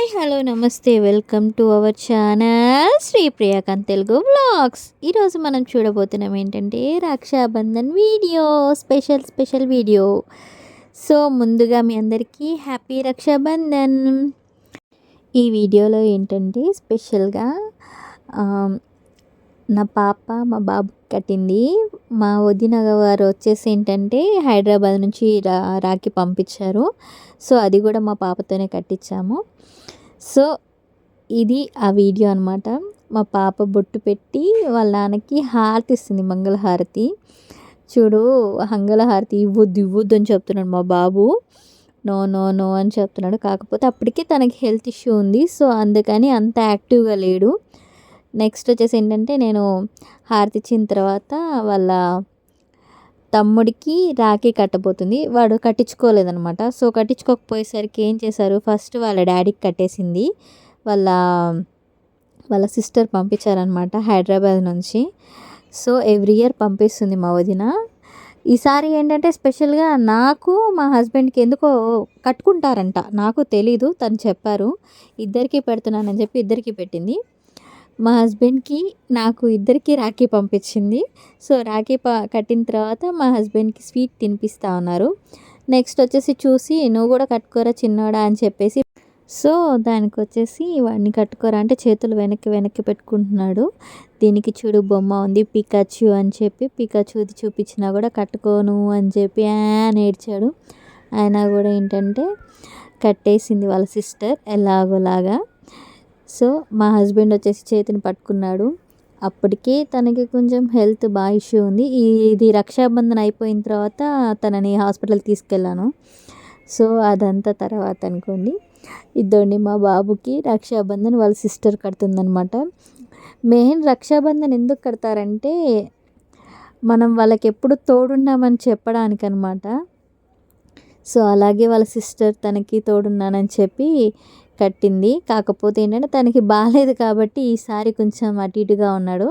Hi hello నమస్తే welcome to our channel Sri Priyakanth Telugu vlogs. ఈరోజు మనం చూడబోతున్నాం ఏంటంటే Rakshabandhan video, special video. So ముందుగా మీ అందరికీ హ్యాపీ రక్షాబంధన్. ఈ వీడియోలో ఏంటంటే స్పెషల్గా నా పాప మా బాబుకి కట్టింది. మా వదిన గారు వచ్చేసి ఏంటంటే హైదరాబాద్ నుంచి రాఖీ పంపించారు. సో అది కూడా మా పాపతోనే కట్టించాము. సో ఇది ఆ వీడియో అనమాట. మా పాప బొట్టు పెట్టి వాళ్ళ నాన్నకి హారతి ఇస్తుంది, మంగళహారతి. చూడు, మంగళహారతి ఇవ్వద్దు అని చెప్తున్నాడు మా బాబు. నో నో నో అని చెప్తున్నాడు. కాకపోతే అప్పటికి తనకి హెల్త్ ఇష్యూ ఉంది. సో అందుకని అంత యాక్టివ్గా లేడు. నెక్స్ట్ వచ్చేసి ఏంటంటే నేను హారతి ఇచ్చిన తర్వాత వాళ్ళ తమ్ముడికి రాఖీ కట్టబోతుంది. వాడు కట్టించుకోలేదనమాట. సో కట్టించుకోకపోయేసరికి ఏం చేశారు, ఫస్ట్ వాళ్ళ డాడీకి కట్టేసింది. వాళ్ళ వాళ్ళ సిస్టర్ పంపించారనమాట హైదరాబాద్ నుంచి. సో ఎవ్రీ ఇయర్ పంపిస్తుంది మా వదిన. ఈసారి ఏంటంటే స్పెషల్గా నాకు మా హస్బెండ్కి ఎందుకో కట్టుకుంటారంట, నాకు తెలీదు, తను చెప్పారు. ఇద్దరికీ పెడుతున్నానని చెప్పి ఇద్దరికీ పెట్టింది. మా హస్బెండ్కి నాకు ఇద్దరికి రాఖీ పంపించింది. సో రాఖీ కట్టిన తర్వాత మా హస్బెండ్కి స్వీట్ తినిపిస్తూ ఉన్నారు. నెక్స్ట్ వచ్చేసి చూసి నువ్వు కూడా కట్టుకోరా చిన్నోడా అని చెప్పేసి, సో దానికి వచ్చేసి వాడిని కట్టుకోరా అంటే చేతులు వెనక్కి పెట్టుకుంటున్నాడు. దీనికి చూడు బొమ్మ ఉంది పికాచు అని చెప్పి, పికాచుది చూపించినా కూడా కట్టుకోను అని చెప్పి నేర్చాడు. అయినా కూడా ఏంటంటే కట్టేసింది వాళ్ళ సిస్టర్ ఎలాగోలాగా. సో మా హస్బెండ్ వచ్చేసి చేతిని పట్టుకున్నాడు. అప్పటికే తనకి కొంచెం హెల్త్ బాగా ఇష్యూ ఉంది. ఇది రక్షాబంధన్ అయిపోయిన తర్వాత తనని హాస్పిటల్కి తీసుకెళ్ళాను. సో అదంతా తర్వాత అనుకోండి. ఇద్దరిని మా బాబుకి రక్షాబంధన్ వాళ్ళ సిస్టర్ కడుతుందనమాట. మెయిన్ రక్షాబంధన్ ఎందుకు కడతారంటే మనం వాళ్ళకి ఎప్పుడు తోడున్నామని చెప్పడానికి అనమాట. సో అలాగే వాళ్ళ సిస్టర్ తనకి తోడున్నానని చెప్పి కట్టింది. కాకపోతే ఏంటంటే తనకి బాగాలేదు కాబట్టి ఈసారి కొంచెం అటు ఇటుగా ఉన్నాడు.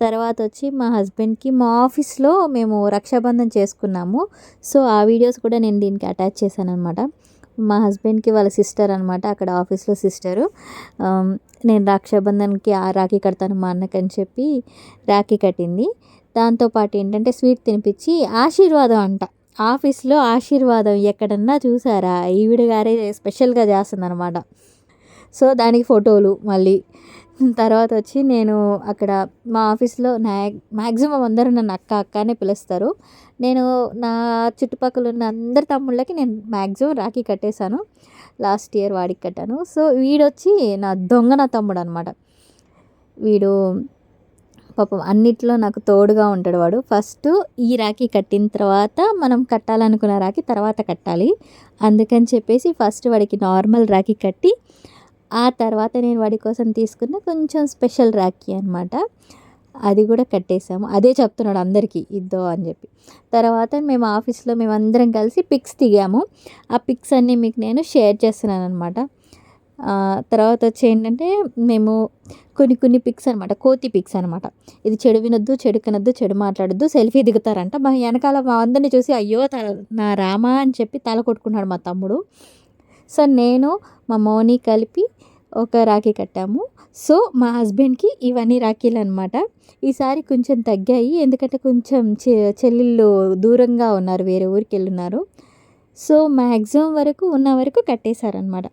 తర్వాత వచ్చి మా హస్బెండ్కి మా ఆఫీస్లో మేము రక్షాబంధన్ చేసుకున్నాము. సో ఆ వీడియోస్ కూడా నేను దీనికి అటాచ్ చేశాను అనమాట. మా హస్బెండ్కి వాళ్ళ సిస్టర్ అనమాట, అక్కడ ఆఫీస్లో సిస్టరు. నేను రక్షాబంధన్కి ఆ రాఖీ కడతాను మా అన్నకని చెప్పి రాఖీ కట్టింది. దాంతోపాటు ఏంటంటే స్వీట్ తినిపించి ఆశీర్వాదం అంట. ఆఫీస్లో ఆశీర్వాదం ఎక్కడన్నా చూసారా, ఈవిడ గారే స్పెషల్గా చేస్తుందనమాట. సో దానికి ఫోటోలు మళ్ళీ. తర్వాత వచ్చి నేను అక్కడ మా ఆఫీస్లో మ్యాక్సిమం అందరూ నన్ను అక్క అనే పిలుస్తారు. నేను నా చుట్టుపక్కల ఉన్న అందరి తమ్ముళ్ళకి నేను మ్యాక్సిమం రాఖీ కట్టేశాను. లాస్ట్ ఇయర్ వాడికి కట్టాను. సో వీడొచ్చి నా తమ్ముడు అనమాట. వీడు పాపం అన్నిట్లో నాకు తోడుగా ఉంటాడు. వాడు ఫస్ట్ ఈ రాఖీ కట్టిన తర్వాత మనం కట్టాలనుకున్న రాఖీ తర్వాత కట్టాలి. అందుకని చెప్పేసి ఫస్ట్ వాడికి నార్మల్ రాఖీ కట్టి ఆ తర్వాత నేను వాడి కోసం తీసుకున్న కొంచెం స్పెషల్ రాఖీ అనమాట, అది కూడా కట్టేసాము. అదే చెప్తున్నాడు అందరికీ ఇద్దో అని చెప్పి. తర్వాత మేము ఆఫీస్లో మేమందరం కలిసి పిక్స్ దిగాము. ఆ పిక్స్ అన్నీ మీకు నేను షేర్ చేస్తున్నాను అనమాట. తర్వాత వచ్చి ఏంటంటే మేము కొన్ని పిక్స్ అనమాట, కోతి పిక్స్ అనమాట. ఇది చెడు వినొద్దు, చెడు కనొద్దు, చెడు మాట్లాడొద్దు, సెల్ఫీ దిగుతారంట. మా వెనకాల మా అందరినీ చూసి అయ్యో నా రామా అని చెప్పి తల కొట్టుకున్నాడు మా తమ్ముడు. సో నేను మా మౌని కలిపి ఒక రాఖీ కట్టాము. సో మా హస్బెండ్కి ఇవన్నీ రాఖీలు అనమాట. ఈసారి కొంచెం తగ్గాయి, ఎందుకంటే కొంచెం చెల్లెళ్ళు దూరంగా ఉన్నారు, వేరే ఊరికి వెళ్ళున్నారు. సో మ్యాక్సిమం వరకు ఉన్న వరకు కట్టేశారనమాట.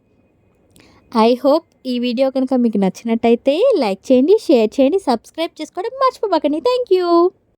ఐ హోప్ ఈ వీడియో కనుక మీకు నచ్చినట్టయితే లైక్ చేయండి, షేర్ చేయండి, సబ్స్క్రైబ్ చేసుకోవడం మర్చిపోకండి. Thank you.